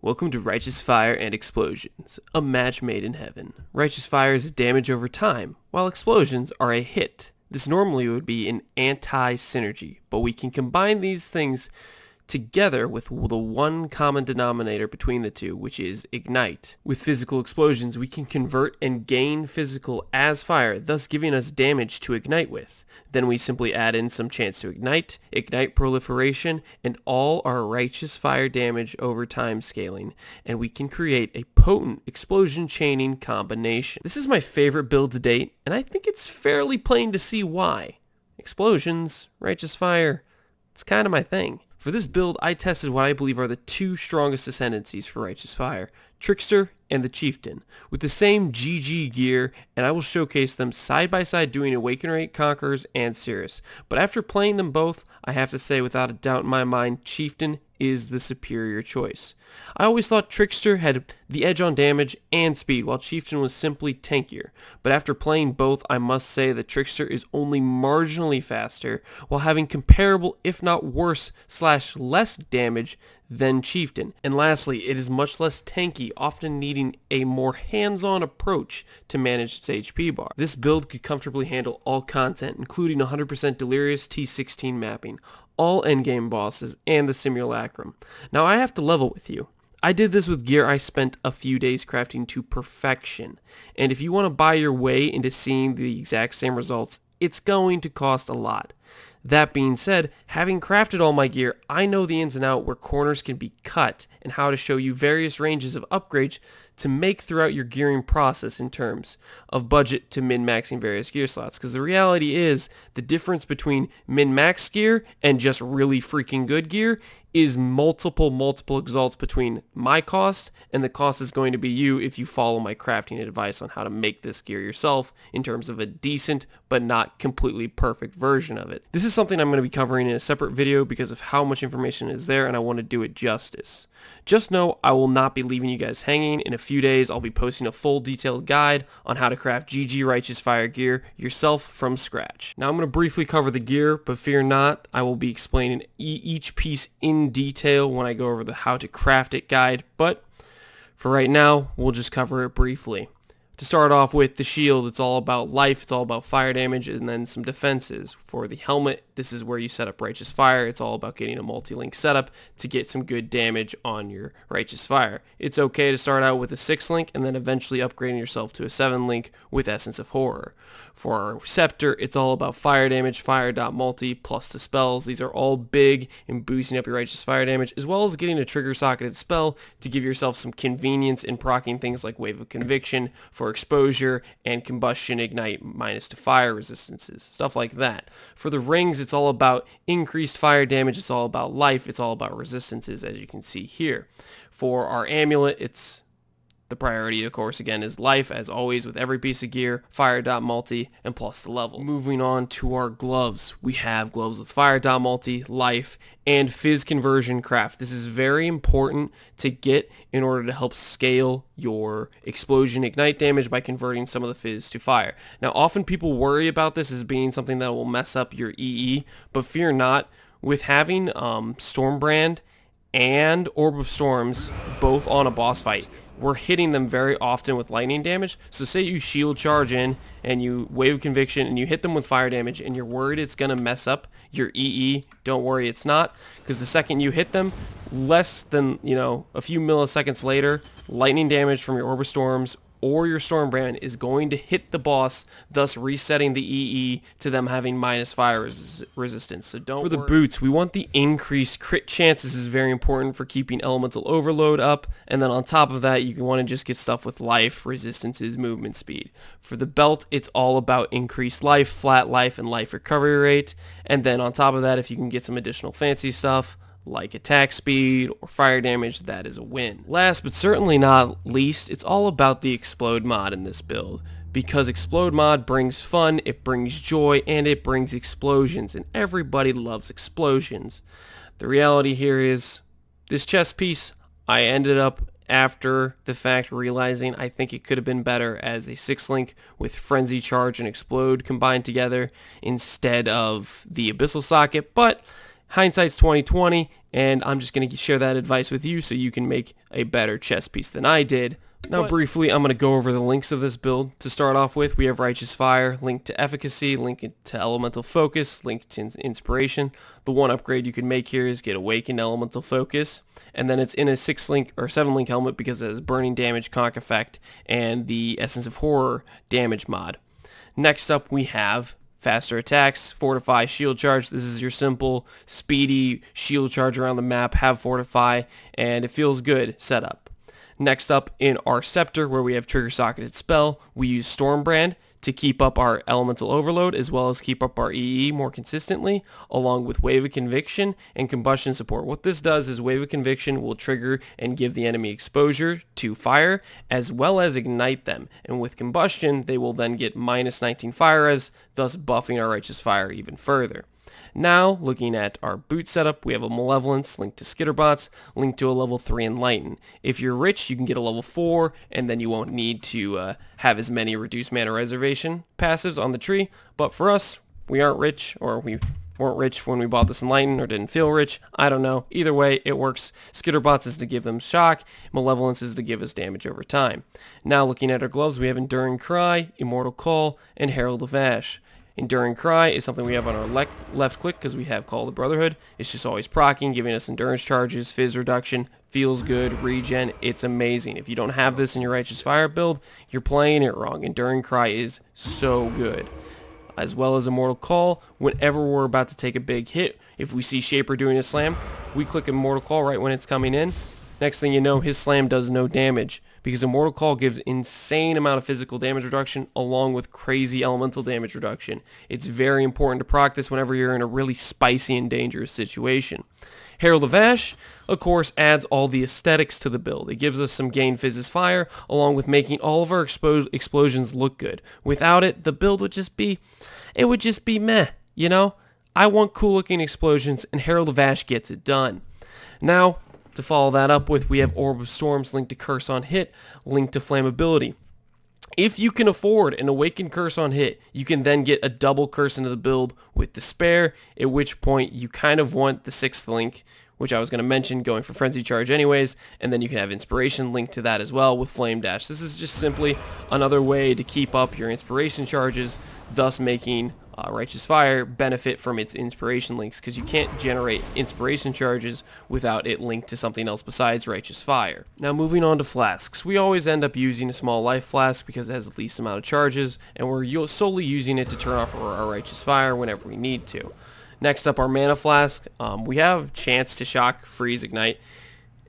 Welcome to Righteous Fire and Explosions, a match made in heaven. Righteous Fire is damage over time, while explosions are a hit. This normally would be an anti-synergy, but we can combine these things together with the one common denominator between the two, which is ignite. With physical explosions, we can convert and gain physical as fire, thus giving us damage to ignite with. Then we simply add in some chance to ignite proliferation, and all our righteous fire damage over time scaling, and we can create a potent explosion chaining combination. This is my favorite build to date, and I think it's fairly plain to see why. Explosions, righteous fire, it's kind of my thing. For this build, I tested what I believe are the two strongest ascendancies for Righteous Fire, Trickster and the Chieftain, with the same GG gear, and I will showcase them side by side doing Awakener 8 Conquerors and Cirrus. But after playing them both, I have to say without a doubt in my mind, Chieftain is the superior choice. I always thought Trickster had the edge on damage and speed, while Chieftain was simply tankier. But after playing both, I must say that Trickster is only marginally faster, while having comparable, if not worse, / less damage than Chieftain. And lastly, it is much less tanky, often needing a more hands-on approach to manage its HP bar. This build could comfortably handle all content, including 100% Delirious T16 mapping, all endgame bosses, and the Simulacrum. Now I have to level with you. I did this with gear I spent a few days crafting to perfection, and if you want to buy your way into seeing the exact same results, it's going to cost a lot. That being said, having crafted all my gear, I know the ins and outs where corners can be cut and how to show you various ranges of upgrades to make throughout your gearing process in terms of budget to min-maxing various gear slots. Because the reality is the difference between min-max gear and just really freaking good gear is multiple exalts between my cost and the cost is going to be you if you follow my crafting advice on how to make this gear yourself in terms of a decent but not completely perfect version of it. This is something I'm going to be covering in a separate video because of how much information is there, and I want to do it justice. Just know I will not be leaving you guys hanging. In a few days I'll be posting a full detailed guide on how to craft GG Righteous Fire gear yourself from scratch. Now I'm going to briefly cover the gear, but fear not, I will be explaining each piece in detail when I go over the how to craft it guide, but for right now we'll just cover it briefly. To start off with the shield, it's all about life, it's all about fire damage, and then some defenses. For the helmet, this is where you set up Righteous Fire. It's all about getting a multi-link setup to get some good damage on your Righteous Fire. It's okay to start out with a 6-link and then eventually upgrading yourself to a 7-link with Essence of Horror. For our Scepter, it's all about fire damage, fire.multi plus the spells. These are all big in boosting up your Righteous Fire damage, as well as getting a trigger socketed spell to give yourself some convenience in proccing things like Wave of Conviction for exposure and Combustion Ignite minus to fire resistances, stuff like that. For the rings, it's all about increased fire damage, it's all about life, it's all about resistances, as you can see here. For our amulet, it's the priority, of course, again, is life, as always with every piece of gear, fire.multi, and plus the levels. Moving on to our gloves, we have gloves with fire.multi, life, and fizz conversion craft. This is very important to get in order to help scale your explosion ignite damage by converting some of the fizz to fire. Now, often people worry about this as being something that will mess up your EE, but fear not. With having Stormbrand and Orb of Storms both on a boss fight, we're hitting them very often with lightning damage. So say you shield charge in and you Wave Conviction and you hit them with fire damage and you're worried it's going to mess up your EE. Don't worry, it's not, because the second you hit them, less than, a few milliseconds later, lightning damage from your Orb of Storms or your Stormbrand is going to hit the boss, thus resetting the EE to them having minus fire resistance. So don't worry. For the boots, we want the increased crit chance. This is very important for keeping elemental overload up, and then on top of that, you want to just get stuff with life, resistances, movement speed. For the belt, it's all about increased life, flat life, and life recovery rate, and then on top of that, if you can get some additional fancy stuff, like attack speed or fire damage, that is a win. Last but certainly not least, it's all about the Explode mod in this build, because Explode mod brings fun, it brings joy, and it brings explosions, and everybody loves explosions. The reality here is, this chest piece, I ended up after the fact realizing I think it could have been better as a 6-link with Frenzy Charge and Explode combined together instead of the Abyssal socket, but Hindsight's 2020, and I'm just going to share that advice with you so you can make a better chess piece than I did. Now briefly, I'm going to go over the links of this build. To start off with, we have Righteous Fire, link to Efficacy, link to Elemental Focus, link to Inspiration. The one upgrade you can make here is get Awakened Elemental Focus, and then it's in a 6-link or 7-link helmet because it has Burning Damage, Conk Effect, and the Essence of Horror damage mod. Next up, we have Faster Attacks, Fortify, Shield Charge. This is your simple, speedy shield charge around the map, have Fortify, and it feels good setup. Next up, in our Scepter, where we have Trigger Socketed Spell, we use Stormbrand to keep up our Elemental Overload, as well as keep up our EE more consistently, along with Wave of Conviction and Combustion Support. What this does is Wave of Conviction will trigger and give the enemy exposure to fire, as well as ignite them. And with Combustion, they will then get minus 19 fire res, thus buffing our Righteous Fire even further. Now, looking at our boot setup, we have a Malevolence, linked to Skitterbots, linked to a level 3 Enlighten. If you're rich, you can get a level 4, and then you won't need to have as many reduced mana reservation passives on the tree. But for us, we aren't rich, or we weren't rich when we bought this Enlighten, or didn't feel rich. I don't know. Either way, it works. Skitterbots is to give them shock. Malevolence is to give us damage over time. Now, looking at our gloves, we have Enduring Cry, Immortal Call, and Herald of Ash. Enduring Cry is something we have on our left click because we have Call of the Brotherhood. It's just always proccing, giving us endurance charges, fizz reduction, feels good, regen. It's amazing. If you don't have this in your Righteous Fire build, you're playing it wrong. Enduring Cry is so good. As well as Immortal Call, whenever we're about to take a big hit, if we see Shaper doing a slam, we click Immortal Call right when it's coming in. Next thing you know, his slam does no damage because Immortal Call gives insane amount of physical damage reduction along with crazy elemental damage reduction. It's very important to proc this whenever you're in a really spicy and dangerous situation. Herald of Ash, of course, adds all the aesthetics to the build. It gives us some gain fizzes fire along with making all of our explosions look good. Without it, the build would just be, meh, you know? I want cool looking explosions and Herald of Ash gets it done. Now, to follow that up with, we have Orb of Storms linked to Curse on Hit, linked to Flammability. If you can afford an Awakened Curse on Hit, you can then get a double curse into the build with Despair, at which point you kind of want the 6th link, which I was going to mention, going for Frenzy Charge anyways, and then you can have Inspiration linked to that as well with Flame Dash. This is just simply another way to keep up your Inspiration charges, thus making Righteous Fire benefit from its inspiration links, because you can't generate inspiration charges without it linked to something else besides Righteous Fire. Now moving on to flasks, we always end up using a small life flask because it has the least amount of charges, and we're solely using it to turn off our Righteous Fire whenever we need to. Next up, our mana flask. We have chance to shock, freeze, ignite.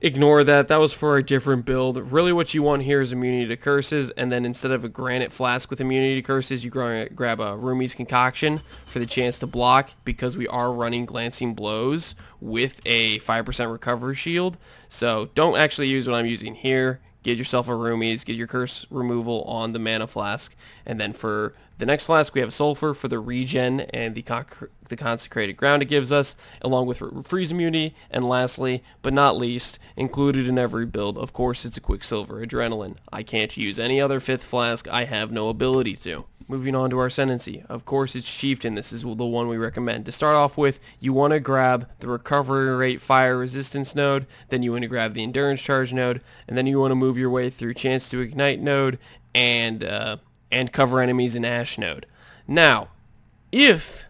Ignore that. That was for a different build. Really what you want here is immunity to curses, and then instead of a granite flask with immunity to curses, you grab a Rumi's Concoction for the chance to block, because we are running Glancing Blows with a 5% recovery shield. So don't actually use what I'm using here. Get yourself a Rumi's, get your curse removal on the mana flask, and then for the next flask we have Sulfur for the regen and the consecrated ground it gives us, along with freeze immunity, and lastly, but not least, included in every build, of course, it's a Quicksilver Adrenaline. I can't use any other 5th flask, I have no ability to. Moving on to our Ascendancy. Of course, it's Chieftain. This is the one we recommend. To start off with, you want to grab the Recovery Rate Fire Resistance node, then you want to grab the Endurance Charge node, and then you want to move your way through Chance to Ignite node and Cover Enemies in Ash node. Now, if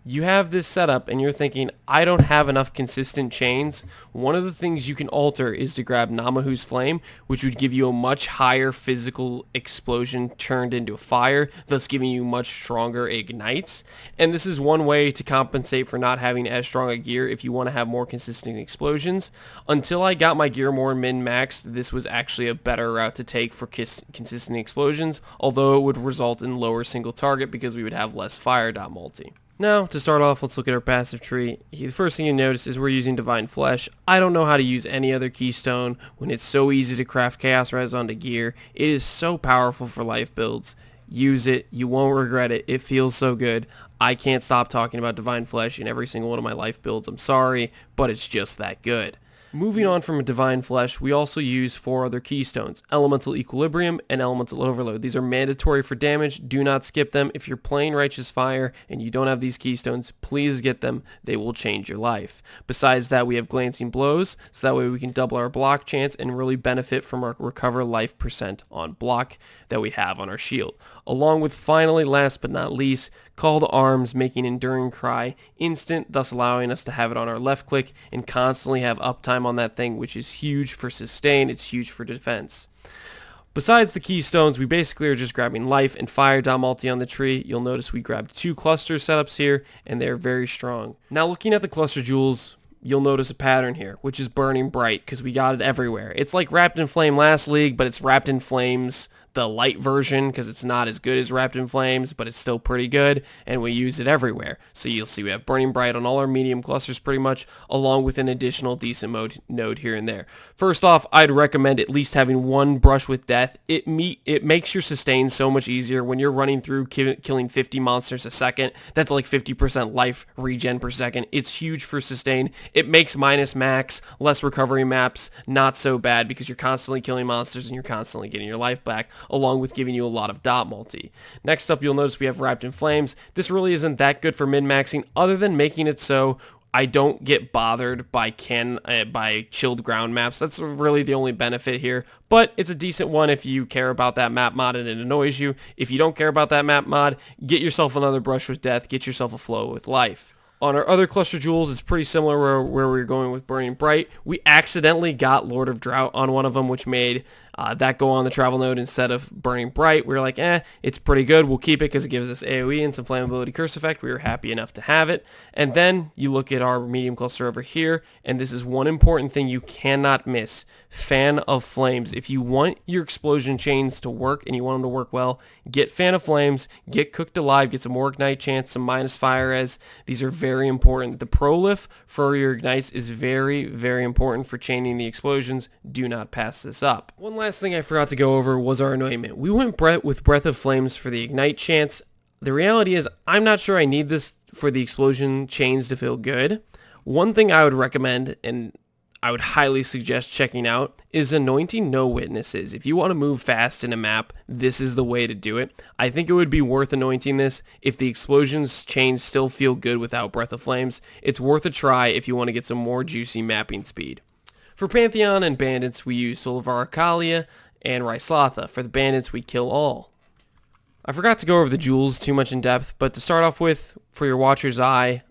you have this setup and you're thinking, I don't have enough consistent chains, one of the things you can alter is to grab Namahu's Flame, which would give you a much higher physical explosion turned into fire, thus giving you much stronger ignites. And this is one way to compensate for not having as strong a gear if you want to have more consistent explosions. Until I got my gear more min-maxed, this was actually a better route to take for consistent explosions, although it would result in lower single target because we would have less fire dot multi. Now, to start off, let's look at our passive tree. The first thing you notice is we're using Divine Flesh. I don't know how to use any other keystone when it's so easy to craft Chaos Res onto gear. It is so powerful for life builds. Use it. You won't regret it. It feels so good. I can't stop talking about Divine Flesh in every single one of my life builds. I'm sorry, but it's just that good. Moving on from a Divine Flesh, we also use 4 other keystones, Elemental Equilibrium and Elemental Overload. These are mandatory for damage. Do not skip them. If you're playing Righteous Fire and you don't have these keystones, please get them. They will change your life. Besides that, we have Glancing Blows, so that way we can double our block chance and really benefit from our recover life percent on block that we have on our shield. Along with, finally, last but not least, Call to Arms, making Enduring Cry instant, thus allowing us to have it on our left click and constantly have uptime on that thing, which is huge for sustain. It's huge for defense. Besides the keystones, we basically are just grabbing life and fire multi on the tree. You'll notice we grabbed 2 cluster setups here, and they're very strong. Now, looking at the cluster jewels, you'll notice a pattern here, which is Burning Bright, because we got it everywhere. It's like Wrapped in Flame last league, but it's Wrapped in Flames, the light version, because it's not as good as Wrapped in Flames, but it's still pretty good, and we use it everywhere. So you'll see we have Burning Bright on all our medium clusters pretty much, along with an additional decent node here and there. First off, I'd recommend at least having 1 Brush with Death. It makes your sustain so much easier when you're running through killing 50 monsters a second. That's like 50% life regen per second. It's huge for sustain. It makes minus max, less recovery maps not so bad, because you're constantly killing monsters and you're constantly getting your life back, along with giving you a lot of dot multi. Next up, you'll notice we have Wrapped in Flames. This really isn't that good for min-maxing, other than making it so I don't get bothered by chilled ground maps. That's really the only benefit here, but it's a decent one if you care about that map mod and it annoys you. If you don't care about that map mod, get yourself another Brush with Death, get yourself a Flow with Life. On our other cluster jewels, it's pretty similar where we were going with Burning Bright. We accidentally got Lord of Drought on one of them, which made that go on the travel node instead of Burning Bright. We were like, it's pretty good. We'll keep it because it gives us AoE and some flammability curse effect. We were happy enough to have it. And then you look at our medium cluster over here, and this is one important thing you cannot miss. Fan of Flames. If you want your explosion chains to work and you want them to work well, get Fan of Flames, get Cooked Alive, get some more ignite chance, some minus fire res. These are very important. The prolif for your ignites is very, very important for chaining the explosions. Do not pass this up. One last thing I forgot to go over was our anointment. We went with Breath of Flames for the ignite chance. The reality is, I'm not sure I need this for the explosion chains to feel good. One thing I would recommend, and I would highly suggest checking out, is anointing no witnesses. If you want to move fast in a map, this is the way to do it. I think it would be worth anointing this if the explosions chains still feel good without Breath of Flames. It's worth a try if you want to get some more juicy mapping speed. For Pantheon and Bandits, we use Soul of Arcalia and Ryslotha. For the Bandits, we kill all. I forgot to go over the jewels too much in depth, but to start off with, for your Watcher's Eye,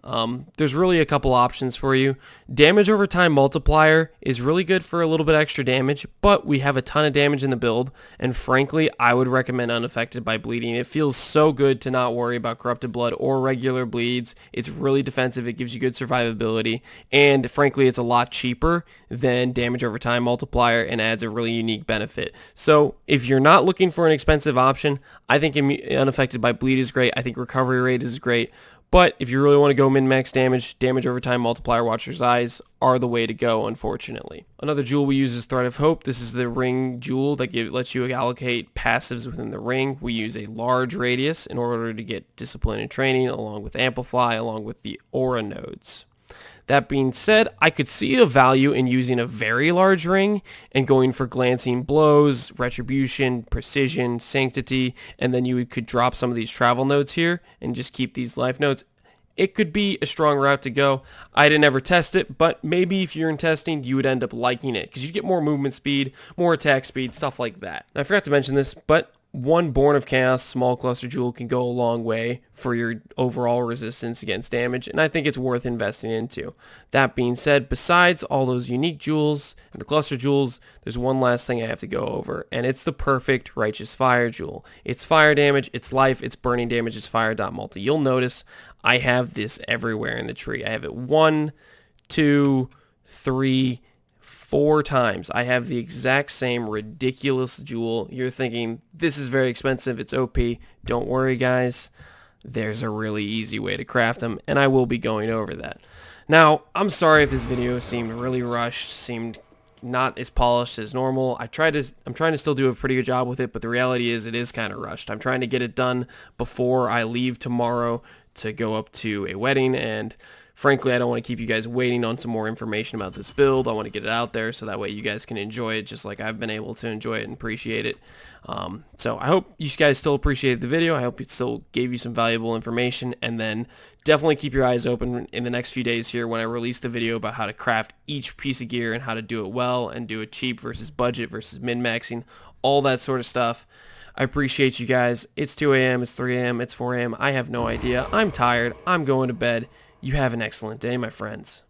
there's really a couple options for you. Damage over time multiplier is really good for a little bit extra damage, but we have a ton of damage in the build, and frankly, I would recommend Unaffected by Bleeding. It feels so good to not worry about Corrupted Blood or regular bleeds. It's really defensive, it gives you good survivability, and frankly, it's a lot cheaper than Damage over time multiplier and adds a really unique benefit. So if you're not looking for an expensive option, I think Unaffected by Bleed is great. I think recovery rate is great. But if you really want to go min-max damage, Damage over time multiplier Watcher's Eyes are the way to go, unfortunately. Another jewel we use is Thread of Hope. This is the ring jewel that lets you allocate passives within the ring. We use a large radius in order to get Discipline and Training, along with Amplify, along with the Aura nodes. That being said, I could see a value in using a very large ring and going for Glancing Blows, Retribution, Precision, Sanctity, and then you could drop some of these travel nodes here and just keep these life nodes. It could be a strong route to go. I didn't ever test it, but maybe if you're in testing, you would end up liking it because you get more movement speed, more attack speed, stuff like that. I forgot to mention this, but one Born of Chaos small cluster jewel can go a long way for your overall resistance against damage, and I think it's worth investing into. That being said, besides all those unique jewels and the cluster jewels, there's one last thing I have to go over, and it's the perfect Righteous Fire jewel. It's fire damage, it's life, it's burning damage, it's fire dot multi. You'll notice I have this everywhere in the tree. I have it 1, 2, 3, 4 times. I have the exact same ridiculous jewel. You're thinking, this is very expensive, it's OP. Don't worry, guys. There's a really easy way to craft them, and I will be going over that. Now, I'm sorry if this video seemed really rushed, seemed not as polished as normal. I'm trying to still do a pretty good job with it, but the reality is it is kind of rushed. I'm trying to get it done before I leave tomorrow to go up to a wedding, and frankly, I don't want to keep you guys waiting on some more information about this build. I want to get it out there so that way you guys can enjoy it just like I've been able to enjoy it and appreciate it. So I hope you guys still appreciated the video. I hope it still gave you some valuable information, and then definitely keep your eyes open in the next few days here when I release the video about how to craft each piece of gear and how to do it well and do it cheap versus budget versus min-maxing, all that sort of stuff. I appreciate you guys. It's 2 a.m., it's 3 a.m., it's 4 a.m. I have no idea. I'm tired. I'm going to bed. You have an excellent day, my friends.